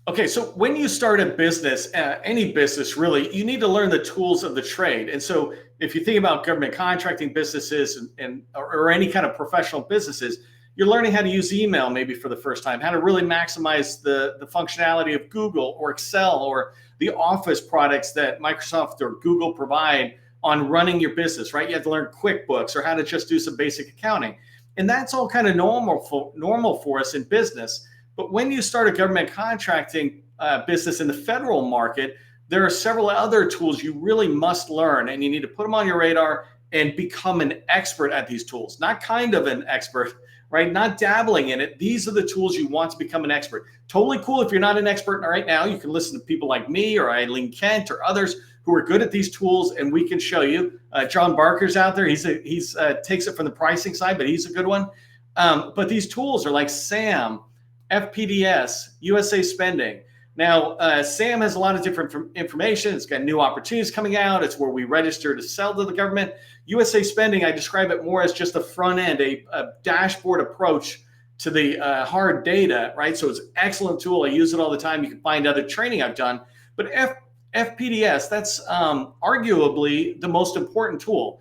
Okay, so when you start a business, any business really, you need to learn the tools of the trade. And so if you think about government contracting businesses or any kind of professional businesses, you're learning how to use email maybe for the first time, how to really maximize the functionality of Google or Excel or the Office products that Microsoft or Google provide on running your business, right? You have to learn QuickBooks or how to just do some basic accounting. And that's all kind of normal for us in business. But when you start a government contracting business in the federal market, there are several other tools you really must learn, and you need to put them on your radar and become an expert at these tools. Not kind of an expert, right? Not dabbling in it. These are the tools you want to become an expert. Totally cool if you're not an expert right now. You can listen to people like me or Eileen Kent or others who are good at these tools, and we can show you. John Barker's out there. He's takes it from the pricing side, but he's a good one. But these tools are like SAM, FPDS, USA Spending. Now, SAM has a lot of different information. It's got new opportunities coming out. It's where we register to sell to the government. USA Spending, I describe it more as just a front end, a dashboard approach to the hard data, right? So it's an excellent tool. I use it all the time. You can find other training I've done. But FPDS, that's arguably the most important tool,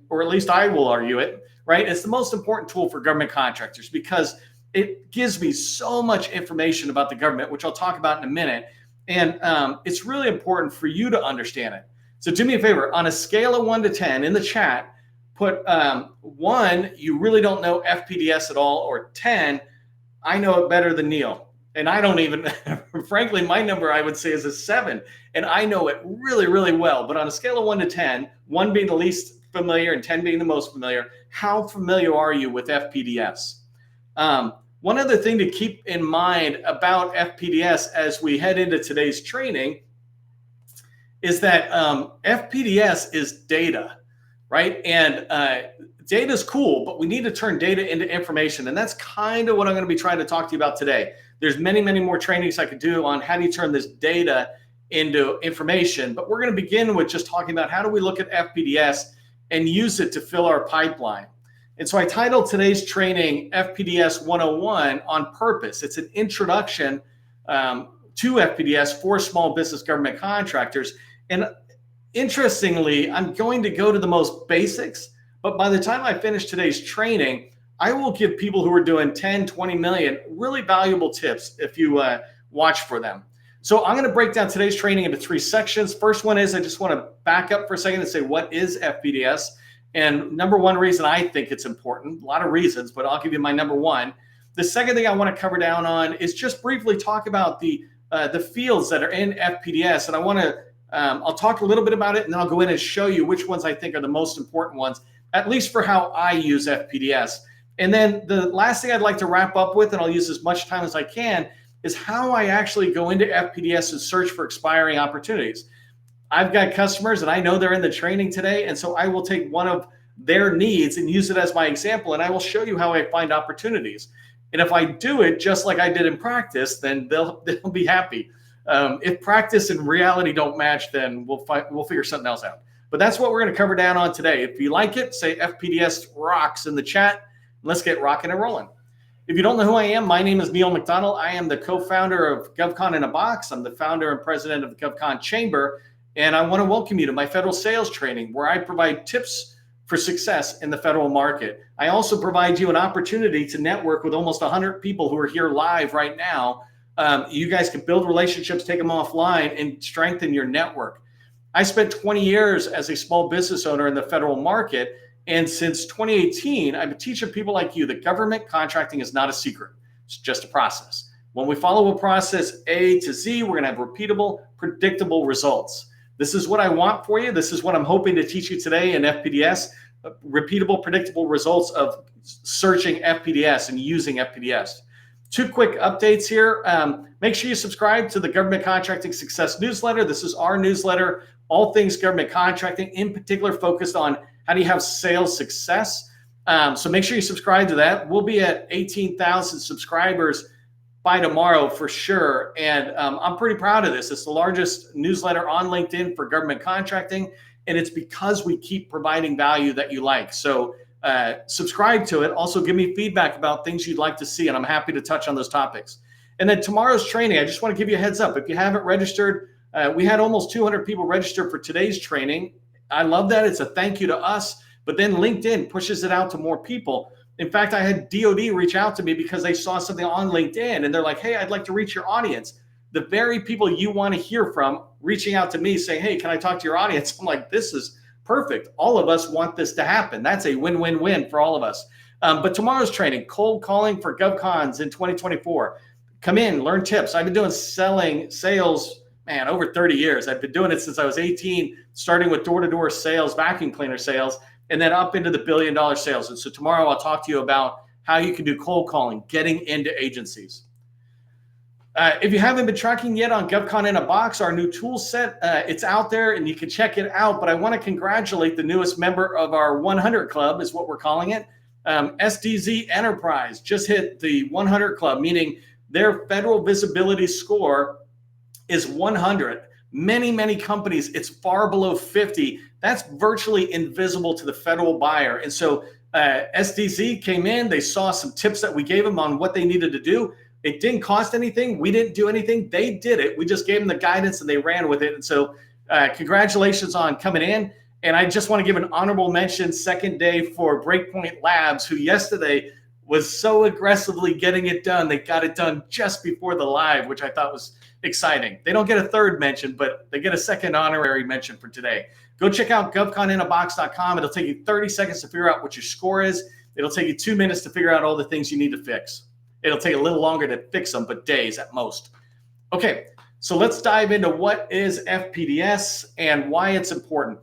or at least I will argue it, right? It's the most important tool for government contractors because it gives me so much information about the government, which I'll talk about in a minute. And it's really important for you to understand it. So do me a favor, on a scale of 1 to 10 in the chat, put 1, you really don't know FPDS at all, or 10, I know it better than Neil. And I don't even, frankly, my number I would say is a 7. And I know it really, really well. But on a scale of 1 to 10, 1 being the least familiar and 10 being the most familiar, how familiar are you with FPDS? One other thing to keep in mind about FPDS as we head into today's training is that FPDS is data, right? And data is cool, but we need to turn data into information. And that's kind of what I'm going to be trying to talk to you about today. There's many, many more trainings I could do on how do you turn this data into information. But we're going to begin with just talking about how do we look at FPDS and use it to fill our pipeline. And so I titled today's training FPDS 101 on purpose. It's an introduction to FPDS for small business government contractors. And interestingly, I'm going to go to the most basics, but by the time I finish today's training, I will give people who are doing 10, 20 million really valuable tips if you watch for them. So I'm going to break down today's training into 3 sections. First one is I just want to back up for a second and say, what is FPDS? And number one reason I think it's important, a lot of reasons, but I'll give you my number one. The second thing I want to cover down on is just briefly talk about the fields that are in FPDS. And I want to, I'll talk a little bit about it, and then I'll go in and show you which ones I think are the most important ones, at least for how I use FPDS. And then the last thing I'd like to wrap up with, and I'll use as much time as I can, is how I actually go into FPDS and search for expiring opportunities. I've got customers and I know they're in the training today. And so I will take one of their needs and use it as my example. And I will show you how I find opportunities. And if I do it just like I did in practice, then they'll be happy. If practice and reality don't match, then we'll figure something else out. But that's what we're going to cover down on today. If you like it, say FPDS rocks in the chat. Let's get rocking and rolling. If you don't know who I am, my name is Neil McDonald. I am the co-founder of GovCon in a Box. I'm the founder and president of the GovCon Chamber. And I want to welcome you to my federal sales training, where I provide tips for success in the federal market. I also provide you an opportunity to network with almost 100 people who are here live right now. You guys can build relationships, take them offline, and strengthen your network. I spent 20 years as a small business owner in the federal market. And since 2018, I've been teaching people like you that government contracting is not a secret. It's just a process. When we follow a process A to Z, we're going to have repeatable, predictable results. This is what I want for you. This is what I'm hoping to teach you today in FPDS, repeatable, predictable results of searching FPDS and using FPDS. 2 quick updates here. Make sure you subscribe to the Government Contracting Success newsletter. This is our newsletter, all things government contracting, in particular focused on how do you have sales success. So make sure you subscribe to that. We'll be at 18,000 subscribers by tomorrow for sure. And I'm pretty proud of this. It's the largest newsletter on LinkedIn for government contracting. And it's because we keep providing value that you like. So subscribe to it. Also give me feedback about things you'd like to see. And I'm happy to touch on those topics. And then tomorrow's training, I just want to give you a heads up. If you haven't registered, we had almost 200 people register for today's training. I love that. It's a thank you to us, but then LinkedIn pushes it out to more people. In fact, I had DOD reach out to me because they saw something on LinkedIn and they're like, hey, I'd like to reach your audience. The very people you want to hear from reaching out to me saying, hey, can I talk to your audience? I'm like, this is perfect. All of us want this to happen. That's a win-win-win for all of us. But tomorrow's training, cold calling for GovCons in 2024. Come in, learn tips. I've been doing sales, man, over 30 years. I've been doing it since I was 18, starting with door-to-door sales, vacuum cleaner sales, and then up into the billion-dollar sales. And so tomorrow I'll talk to you about how you can do cold calling, getting into agencies. If you haven't been tracking yet on GovCon in a Box, our new tool set, it's out there and you can check it out. But I want to congratulate the newest member of our 100 Club, is what we're calling it. SDZ Enterprise just hit the 100 Club, meaning their federal visibility score is 100. Many companies, it's far below 50. That's virtually invisible to the federal buyer. And so SDZ came in, they saw some tips that we gave them on what they needed to do. It didn't cost anything. We didn't do anything. They did it. We just gave them the guidance and they ran with it. And so congratulations on coming in. And I just want to give an honorable mention, second day, for Breakpoint Labs, who yesterday was so aggressively getting it done. They got it done just before the live, which I thought was exciting. They don't get a third mention, but they get a second honorary mention for today. Go check out govconinabox.com. It'll take you 30 seconds to figure out what your score is. It'll take you 2 minutes to figure out all the things you need to fix. It'll take a little longer to fix them, but days at most. Okay, so let's dive into what is FPDS and why it's important.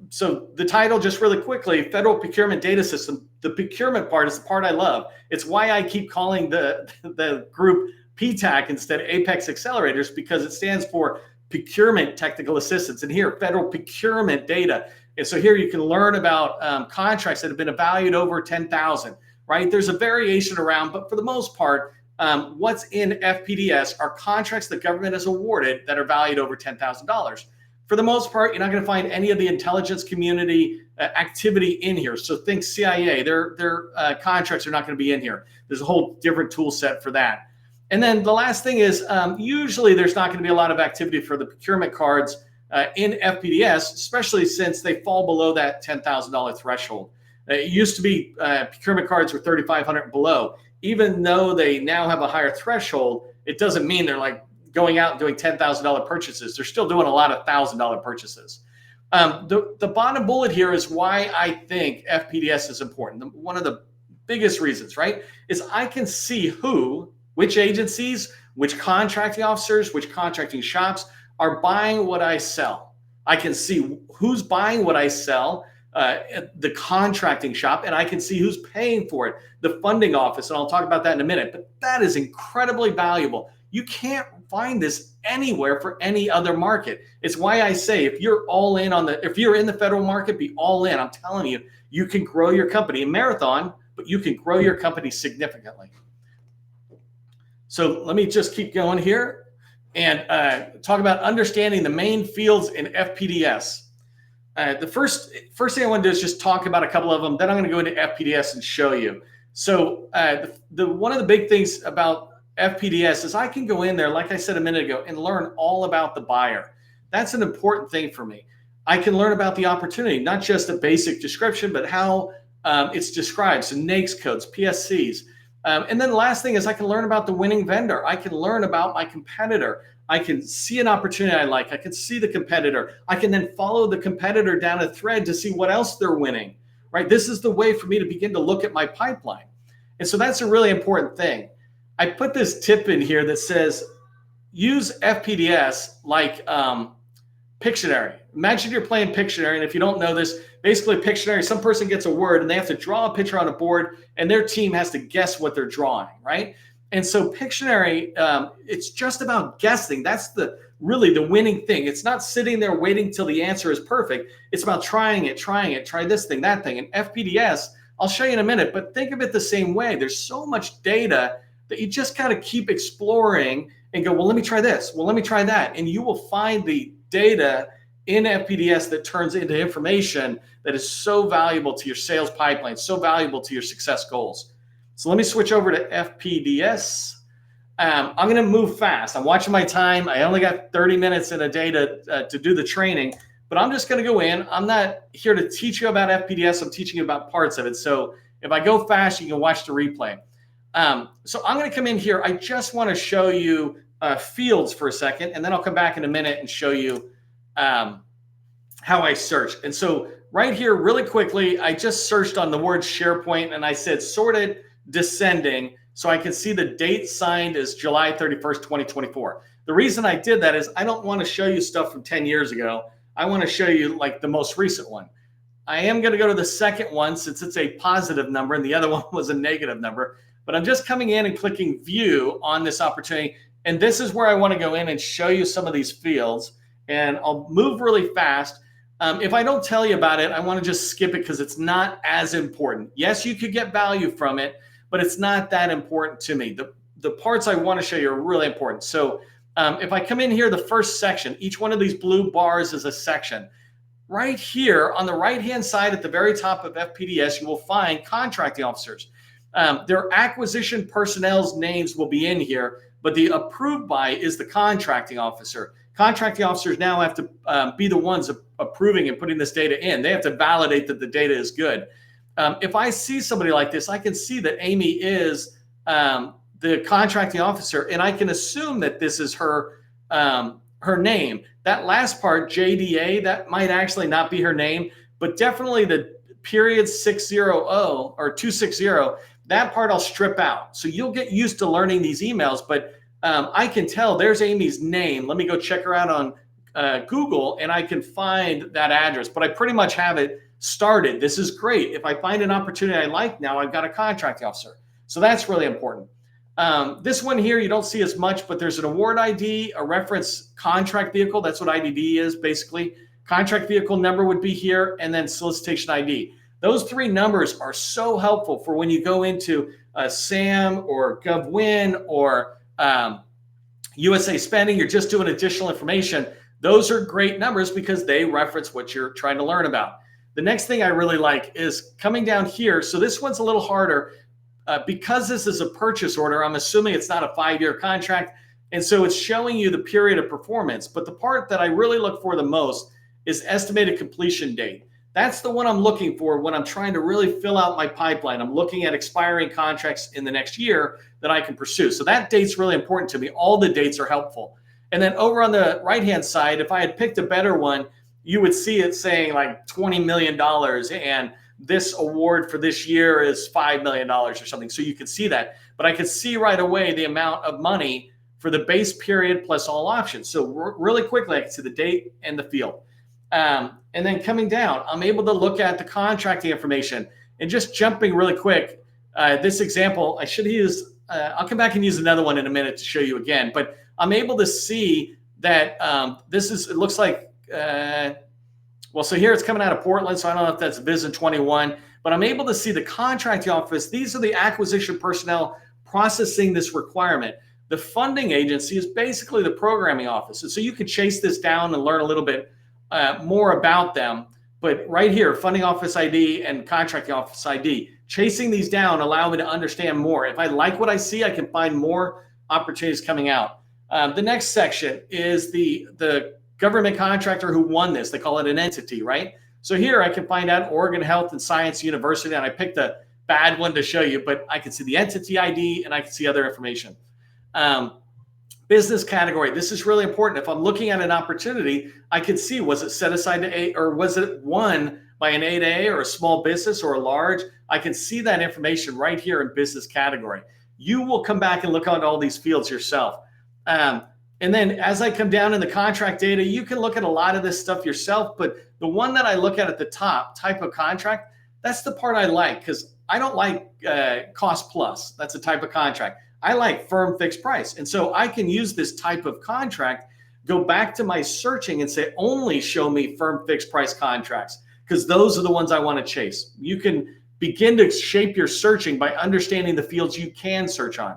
So the title, just really quickly, Federal Procurement Data System. The procurement part is the part I love. It's why I keep calling the group PTAC instead of Apex Accelerators, because it stands for Procurement Technical Assistance. And here, Federal Procurement Data. And so here you can learn about contracts that have been valued over 10,000. Right? There's a variation around, but for the most part, what's in FPDS are contracts the government has awarded that are valued over $10,000. For the most part, you're not going to find any of the intelligence community activity in here. So think CIA, their contracts are not going to be in here. There's a whole different tool set for that. And then the last thing is usually there's not going to be a lot of activity for the procurement cards in FPDS, especially since they fall below that $10,000 threshold. It used to be procurement cards were $3,500 and below. Even though they now have a higher threshold, it doesn't mean they're like going out and doing $10,000 purchases. They're still doing a lot of $1,000 purchases. The bottom bullet here is why I think FPDS is important. One of the biggest reasons, right, is I can see which agencies, which contracting officers, which contracting shops are buying what I sell. I can see who's buying what I sell, the contracting shop, and I can see who's paying for it, the funding office, and I'll talk about that in a minute. But that is incredibly valuable. You can't find this anywhere for any other market. It's why I say if you're all in if you're in the federal market, be all in. I'm telling you, you can grow your company in marathon, but you can grow your company significantly. So let me just keep going here and talk about understanding the main fields in FPDS. The first thing I want to do is just talk about a couple of them. Then I'm going to go into FPDS and show you. So one of the big things about FPDS is I can go in there, like I said a minute ago, and learn all about the buyer. That's an important thing for me. I can learn about the opportunity, not just a basic description, but how it's described, so NAICS codes, PSCs. And then the last thing is I can learn about the winning vendor. I can learn about my competitor. I can see an opportunity I like. I can see the competitor. I can then follow the competitor down a thread to see what else they're winning, right? This is the way for me to begin to look at my pipeline. And so that's a really important thing. I put this tip in here that says, use FPDS like Pictionary. Imagine you're playing Pictionary, and if you don't know this, basically Pictionary, some person gets a word and they have to draw a picture on a board and their team has to guess what they're drawing, right? And so Pictionary, it's just about guessing. That's really the winning thing. It's not sitting there waiting till the answer is perfect. It's about trying it, try this thing, that thing. And FPDS, I'll show you in a minute, but think of it the same way. There's so much data that you just got to keep exploring and go, well, let me try this. Well, let me try that. And you will find the data in FPDS that turns into information that is so valuable to your sales pipeline, so valuable to your success goals. So let me switch over to FPDS. I'm going to move fast. I'm watching my time. I only got 30 minutes in a day to do the training, but I'm just going to go in. I'm not here to teach you about FPDS. I'm teaching you about parts of it. So if I go fast, you can watch the replay. So I'm going to come in here. I just want to show you fields for a second, and then I'll come back in a minute and show you how I search. And so right here, really quickly, I just searched on the word SharePoint, and I said sorted descending, so I can see the date signed as July 31st, 2024. The reason I did that is I don't want to show you stuff from 10 years ago. I want to show you like the most recent one. I am going to go to the second one since it's a positive number and the other one was a negative number, but I'm just coming in and clicking view on this opportunity. And this is where I want to go in and show you some of these fields, and I'll move really fast. If I don't tell you about it, I want to just skip it because it's not as important. Yes, you could get value from it, but it's not that important to me. The parts I want to show you are really important. So if I come in here, the first section, each one of these blue bars is a section. Right here on the right-hand side at the very top of FPDS, you will find contracting officers. Their acquisition personnel's names will be in here, but the approved by is the contracting officer. Contracting officers now have to be the ones approving and putting this data in. They have to validate that the data is good. If I see somebody like this, I can see that Amy is the contracting officer, and I can assume that this is her name. That last part, JDA, that might actually not be her name, but definitely the period 600 or 260, that part I'll strip out. So you'll get used to learning these emails, but I can tell there's Amy's name. Let me go check her out on Google, and I can find that address, but I pretty much have it started. This is great. If I find an opportunity I like, now I've got a contracting officer. So that's really important. This one here, you don't see as much, but there's an award ID, a reference contract vehicle. That's what IDD is basically. Contract vehicle number would be here, and then solicitation ID. Those three numbers are so helpful for when you go into SAM or GovWin or USA Spending, you're just doing additional information. Those are great numbers because they reference what you're trying to learn about. The next thing I really like is coming down here. So this one's a little harder because this is a purchase order. I'm assuming it's not a 5-year contract. And so it's showing you the period of performance. But the part that I really look for the most is estimated completion date. That's the one I'm looking for when I'm trying to really fill out my pipeline. I'm looking at expiring contracts in the next year that I can pursue. So that date's really important to me. All the dates are helpful. And then over on the right-hand side, if I had picked a better one, you would see it saying like $20 million and this award for this year is $5 million or something. So you can see that. But I could see right away the amount of money for the base period plus all options. So really quickly, I can see the date and the field. And then coming down, I'm able to look at the contracting information and just jumping really quick. This example, I should use, I'll come back and use another one in a minute to show you again, but I'm able to see that this is, it looks like, well, so here it's coming out of Portland, so I don't know if that's Vision 21, but I'm able to see the contracting office. These are the acquisition personnel processing this requirement. The funding agency is basically the programming office. And so you can chase this down and learn a little bit more about them. But right here, funding office ID and contracting office ID, chasing these down allow me to understand more. If I like what I see, I can find more opportunities coming out. The next section is the government contractor who won this. They call it an entity, right? So here I can find out Oregon Health and Science University, and I picked a bad one to show you, but I can see the entity ID and I can see other information. Business category. This is really important. If I'm looking at an opportunity, I can see, was it set aside to A, or was it won by an A to A or a small business or a large? I can see that information right here in business category. You will come back and look at all these fields yourself. And then as I come down in the contract data, you can look at a lot of this stuff yourself, but the one that I look at the top, type of contract, that's the part I like because I don't like cost plus. That's a type of contract. I like firm fixed price. And so I can use this type of contract, go back to my searching and say, only show me firm fixed price contracts because those are the ones I want to chase. You can begin to shape your searching by understanding the fields you can search on.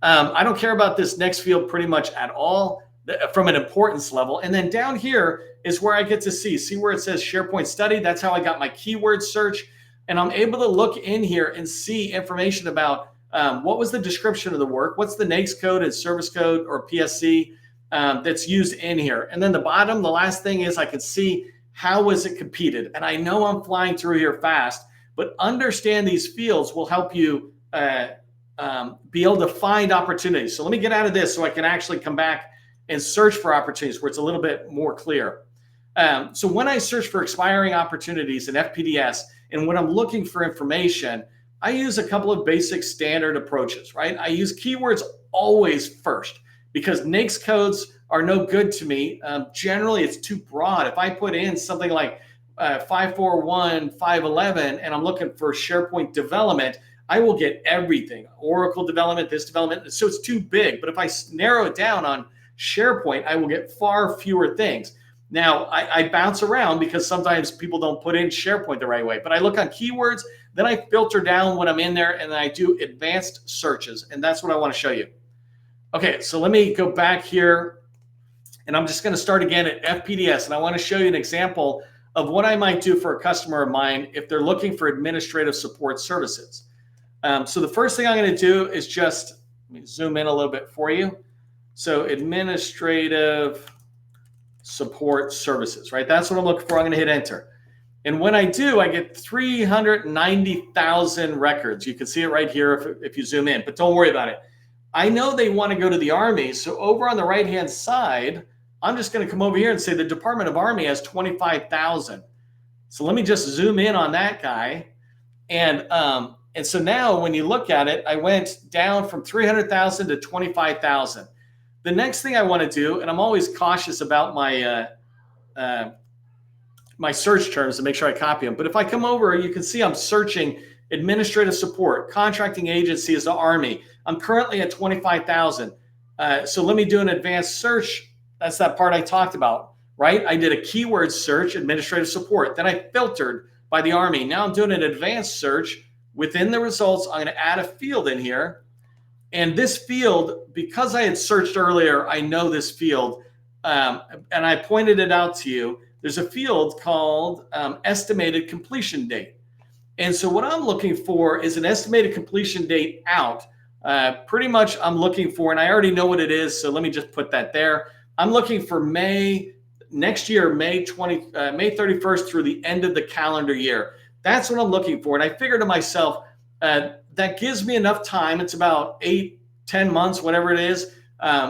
I don't care about this next field pretty much at all from an importance level. And then down here is where I get to see where it says SharePoint study. That's how I got my keyword search. And I'm able to look in here and see information about what was the description of the work? What's the NAICS code and service code or PSC that's used in here? And then the bottom, the last thing is I can see how was it competed. And I know I'm flying through here fast, but understand these fields will help you be able to find opportunities. So let me get out of this so I can actually come back and search for opportunities where it's a little bit more clear. So when I search for expiring opportunities in FPDS and when I'm looking for information, I use a couple of basic standard approaches, right? I use keywords always first because NAICS codes are no good to me. Generally, it's too broad. If I put in something like 541, 511, and I'm looking for SharePoint development, I will get everything, Oracle development, this development. So it's too big. But if I narrow it down on SharePoint, I will get far fewer things. Now, I bounce around because sometimes people don't put in SharePoint the right way, but I look on keywords, then I filter down when I'm in there, and then I do advanced searches, and that's what I want to show you. Okay, so let me go back here, and I'm just going to start again at FPDS, and I want to show you an example of what I might do for a customer of mine if they're looking for administrative support services. So the first thing I'm going to do is just, let me zoom in a little bit for you. So administrative support services, right? That's what I'm looking for. I'm going to hit enter. And when I do, I get 390,000 records. You can see it right here if you zoom in, but don't worry about it. I know they want to go to the Army. So over on the right-hand side, I'm just going to come over here and say the Department of Army has 25,000. So let me just zoom in on that guy. And so now when you look at it, I went down from 300,000 to 25,000. The next thing I want to do, and I'm always cautious about my my search terms to make sure I copy them. But if I come over, you can see I'm searching administrative support, contracting agency is the Army. I'm currently at 25,000. So let me do an advanced search. That's that part I talked about, right? I did a keyword search, administrative support. Then I filtered by the Army. Now I'm doing an advanced search. Within the results, I'm going to add a field in here. And this field, because I had searched earlier, I know this field, and I pointed it out to you. There's a field called estimated completion date. And so what I'm looking for is an estimated completion date out. Pretty much I'm looking for, and I already know what it is, so let me just put that there. I'm looking for May, next year, May 31st through the end of the calendar year. That's what I'm looking for. And I figured to myself, that gives me enough time. It's about 8-10 months, whatever it is,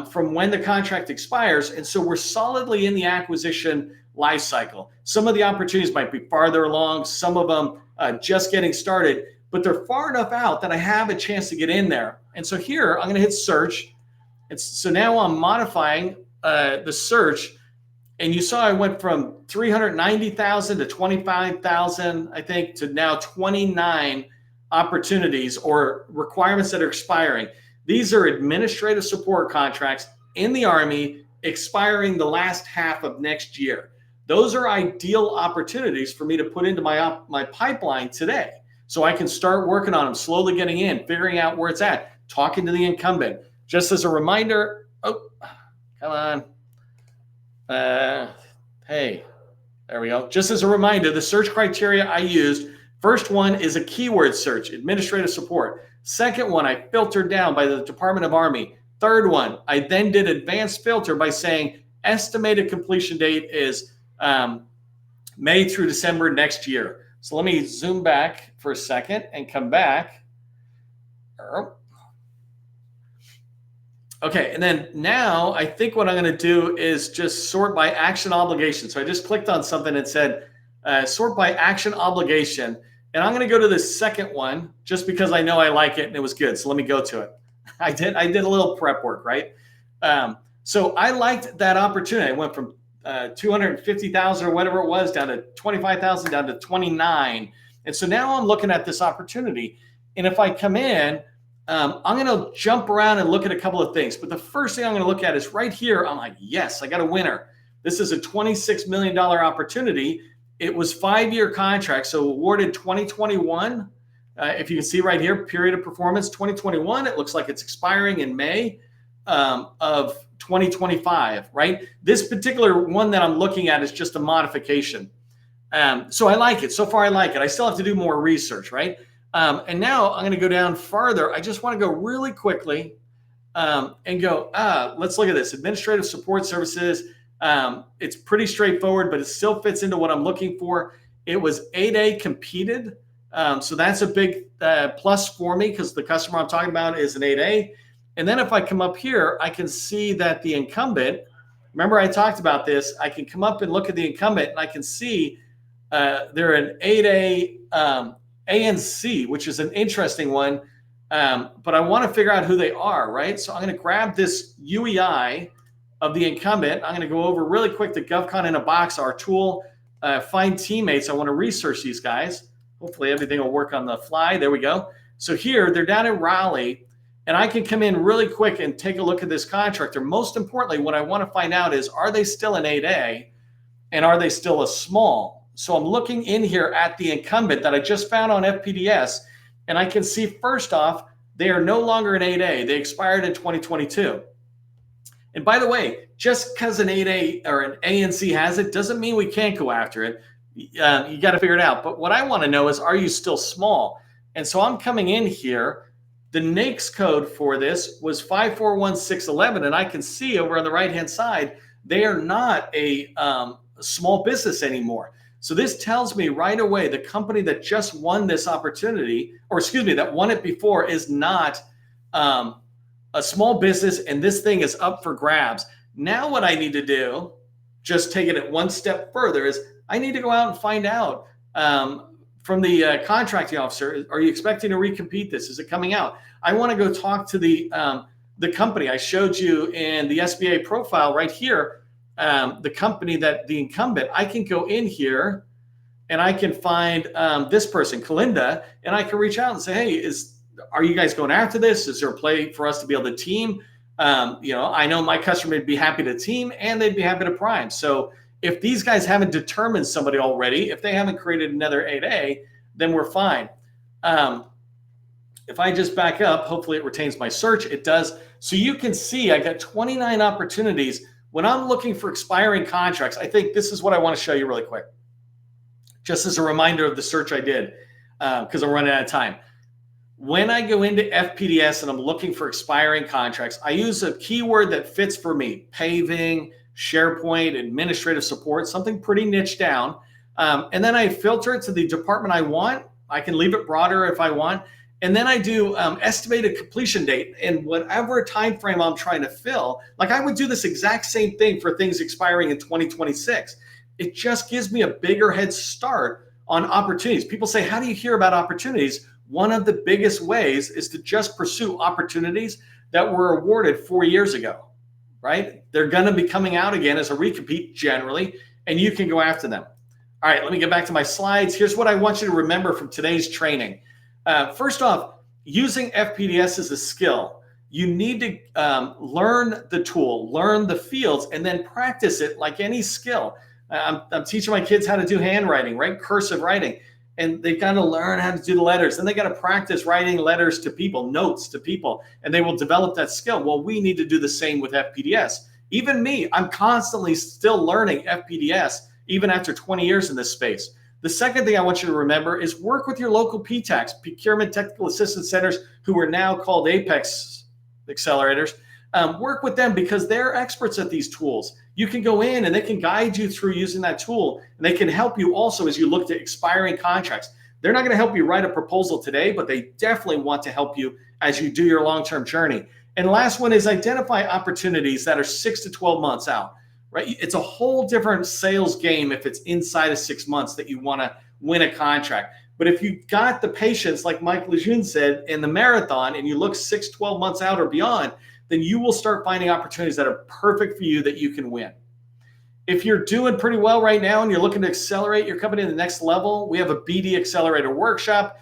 from when the contract expires. And so we're solidly in the acquisition life cycle. Some of the opportunities might be farther along, some of them just getting started, but they're far enough out that I have a chance to get in there. And so here I'm going to hit search. So now I'm modifying the search. And you saw I went from 390,000 to 25,000, I think, to now 29 opportunities or requirements that are expiring. These are administrative support contracts in the Army expiring the last half of next year. Those are ideal opportunities for me to put into my pipeline today. So I can start working on them, slowly getting in, figuring out where it's at, talking to the incumbent. Just as a reminder, oh, come on. Hey, there we go. Just as a reminder, the search criteria I used, first one is a keyword search, administrative support. Second one, I filtered down by the Department of Army. Third one, I then did advanced filter by saying estimated completion date is May through December next year. So let me zoom back for a second and come back. Okay, and then now I think what I'm going to do is just sort by action obligation. So I just clicked on something and said sort by action obligation. And I'm going to go to the second one just because I know I like it and it was good. So let me go to it. I did a little prep work, right? So I liked that opportunity. I went from 250,000 or whatever it was down to 25,000 down to 29. And so now I'm looking at this opportunity. And if I come in, I'm going to jump around and look at a couple of things. But the first thing I'm going to look at is right here. I'm like, yes, I got a winner. This is a $26 million opportunity. It was 5-year contract, so awarded 2021. If you can see right here, period of performance 2021. It looks like it's expiring in May of 2025, right? This particular one that I'm looking at is just a modification. So I like it. So far, I like it. I still have to do more research, right? And now I'm going to go down farther. I just want to go really quickly and go, let's look at this. Administrative support services. It's pretty straightforward, but it still fits into what I'm looking for. It was 8A competed. So that's a big plus for me because the customer I'm talking about is an 8A. And then if I come up here, I can see that the incumbent, remember I talked about this, I can come up and look at the incumbent and I can see they're an 8A ANC, which is an interesting one. But I want to figure out who they are, right? So I'm going to grab this UEI of the incumbent. I'm going to go over really quick to GovCon in a box, our tool, find teammates. I want to research these guys. Hopefully everything will work on the fly. There we go. So here, they're down in Raleigh, and I can come in really quick and take a look at this contractor. Most importantly, what I want to find out is, are they still an 8A and are they still a small? So I'm looking in here at the incumbent that I just found on FPDS, and I can see first off, they are no longer an 8A. They expired in 2022. And by the way, just because an 8A or an ANC has it doesn't mean we can't go after it. You got to figure it out. But what I want to know is, are you still small? And so I'm coming in here. The NAICS code for this was 541611, and I can see over on the right-hand side, they are not a small business anymore. So this tells me right away the company that just won this opportunity, or excuse me, that won it before, is not a small business, and this thing is up for grabs. Now what I need to do, just taking it one step further, is I need to go out and find out from the contracting officer, are you expecting to recompete this? Is it coming out? I want to go talk to the company. I showed you in the SBA profile right here, the company that the incumbent. I can go in here and I can find this person, Kalinda, and I can reach out and say, hey, are you guys going after this? Is there a play for us to be able to team? I know my customer would be happy to team and they'd be happy to prime. So if these guys haven't determined somebody already, if they haven't created another 8A, then we're fine. If I just back up, hopefully it retains my search. It does. So you can see I got 29 opportunities. When I'm looking for expiring contracts, I think this is what I want to show you really quick. Just as a reminder of the search I did, because I'm running out of time. When I go into FPDS and I'm looking for expiring contracts, I use a keyword that fits for me: paving, SharePoint, administrative support, something pretty niche down. And then I filter it to the department I want. I can leave it broader if I want. And then I do estimated completion date and whatever time frame I'm trying to fill. Like I would do this exact same thing for things expiring in 2026. It just gives me a bigger head start on opportunities. People say, how do you hear about opportunities? One of the biggest ways is to just pursue opportunities that were awarded 4 years ago, right? They're going to be coming out again as a recompete generally, and you can go after them. All right, let me get back to my slides. Here's what I want you to remember from today's training. First off, using FPDS is a skill. You need to learn the tool, learn the fields, and then practice it like any skill. I'm teaching my kids how to do handwriting, right? Cursive writing. And they've got to learn how to do the letters. Then they got to practice writing letters to people, notes to people, and they will develop that skill. Well, we need to do the same with FPDS. Even me, I'm constantly still learning FPDS, even after 20 years in this space. The second thing I want you to remember is work with your local PTACs, Procurement Technical Assistance Centers, who are now called Apex Accelerators. Work with them because they're experts at these tools. You can go in and they can guide you through using that tool, and they can help you also as you look to expiring contracts. They're not going to help you write a proposal today, but they definitely want to help you as you do your long-term journey. And the last one is identify opportunities that are 6 to 12 months out, right? It's a whole different sales game if it's inside of 6 months that you want to win a contract. But if you got the patience, like Mike Lejeune said, in the marathon, and you look 6, 12 months out or beyond, then you will start finding opportunities that are perfect for you that you can win. If you're doing pretty well right now and you're looking to accelerate your company to the next level, we have a BD Accelerator workshop.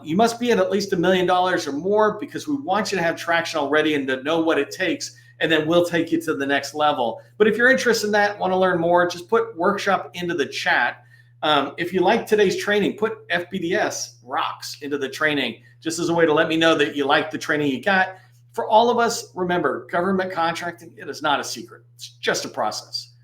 You must be at least $1 million or more because we want you to have traction already and to know what it takes, and then we'll take you to the next level. But if you're interested in that, want to learn more, just put workshop into the chat. If you like today's training, put FPDS rocks into the training, just as a way to let me know that you like the training you got. For all of us, remember, government contracting, it is not a secret. It's just a process.